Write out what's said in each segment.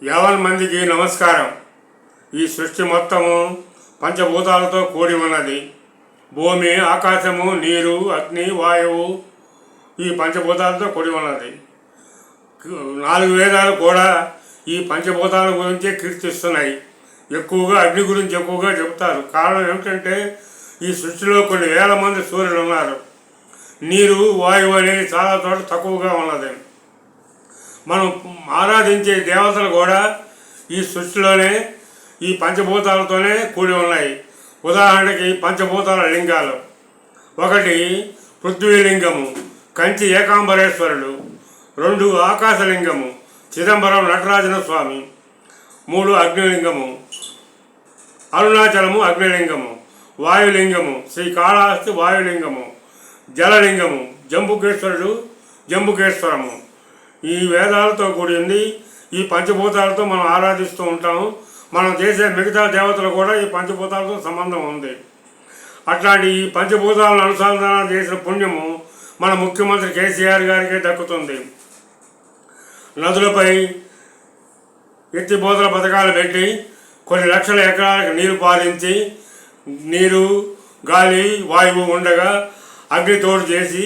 యావన్ మందికి నమస్కారం. ఈ సృష్టి మొత్తము పంచభూతాలతో కూడి ఉన్నది. భూమి, ఆకాశము, నీరు, అగ్ని, వాయువు ఈ పంచభూతాలతో కూడి ఉన్నది. 4 వేదాలు కూడా ఈ పంచభూతాల గురించే కీర్తిస్తున్నాయి. ఎక్కువగా అగ్ని గురించి ఎక్కువగా చెబుతారు. కారణం ఏమిటంటే ఈ సృష్టిలో కొన్ని వేల మంది సూర్యులు ఉన్నారు. నీరు, వాయువు అనేది చాలా చోట తక్కువగా ఉన్నది. మనం ఆరాధించే దేవతలు కూడా ఈ సృష్టిలోనే ఈ పంచభూతాలతోనే కూడి ఉన్నాయి. ఉదాహరణకి పంచభూతాల లింగాలు: 1 పృథ్వీలింగము, కంచి ఏకాంబరేశ్వరుడు. 2 ఆకాశలింగము, చిదంబరం నటరాజన స్వామి. 3 అగ్నిలింగము, అరుణాచలము అగ్నిలింగము. వాయులింగము, శ్రీకాళహస్తి వాయులింగము. జలలింగము, జంబుకేశ్వరుడు జంబుకేశ్వరము. ఈ వేదాలతో కూడింది. ఈ పంచభూతాలతో మనం ఆరాధిస్తూ ఉంటాము. మనం చేసే మిగతా దేవతలు కూడా ఈ పంచభూతాలతో సంబంధం ఉంది. అట్లాంటి ఈ పంచభూతాలను అనుసంధానం చేసిన పుణ్యము మన ముఖ్యమంత్రి కేసీఆర్ గారికే దక్కుతుంది. నదులపై ఎత్తిపోతల పథకాలు పెట్టి కొన్ని లక్షల ఎకరాలకు నీరు పాలించి, నీరు, గాలి, వాయువు ఉండగా అగ్ని తోడు చేసి,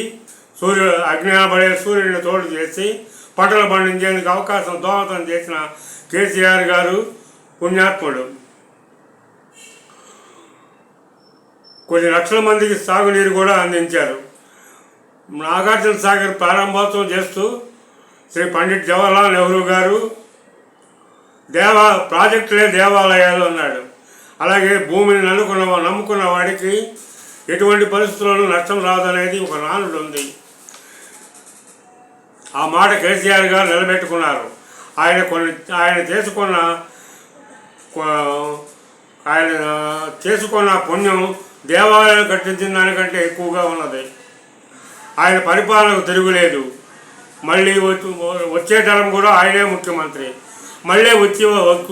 అగ్ని పడే సూర్యుడిని తోడు చేసి పంటలు పండించేందుకు అవకాశం దోహదం చేసిన కేసీఆర్ గారు పుణ్యాత్ముడు. కొన్ని లక్షల మందికి సాగునీరు కూడా అందించారు. నాగార్జున సాగర్ ప్రారంభోత్సవం చేస్తూ శ్రీ పండిట్ జవహర్లాల్ నెహ్రూ గారు ప్రాజెక్టులే దేవాలయాలు అన్నాడు. అలాగే భూమిని నమ్ముకున్న వాడికి ఎటువంటి పరిస్థితుల్లోనూ నష్టం రాదనేది ఒక నానుడు ఉంది. ఆ మాట కేసీఆర్ గారు నిలబెట్టుకున్నారు. ఆయన చేసుకున్న పుణ్యం దేవాలయాలు కట్టించిన దానికంటే ఎక్కువగా ఉన్నది. ఆయన పరిపాలనకు తిరుగులేదు. మళ్ళీ వచ్చే తరం కూడా ఆయనే ముఖ్యమంత్రి. మళ్ళీ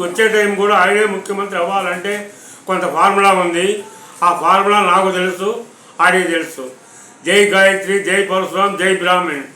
వచ్చే టైం కూడా ఆయనే ముఖ్యమంత్రి అవ్వాలంటే కొంత ఫార్ములా ఉంది. ఆ ఫార్ములా నాకు తెలుసు, ఆయనకి తెలుసు. జై గాయత్రి, జై పరశురాం, జై బ్రాహ్మణ్.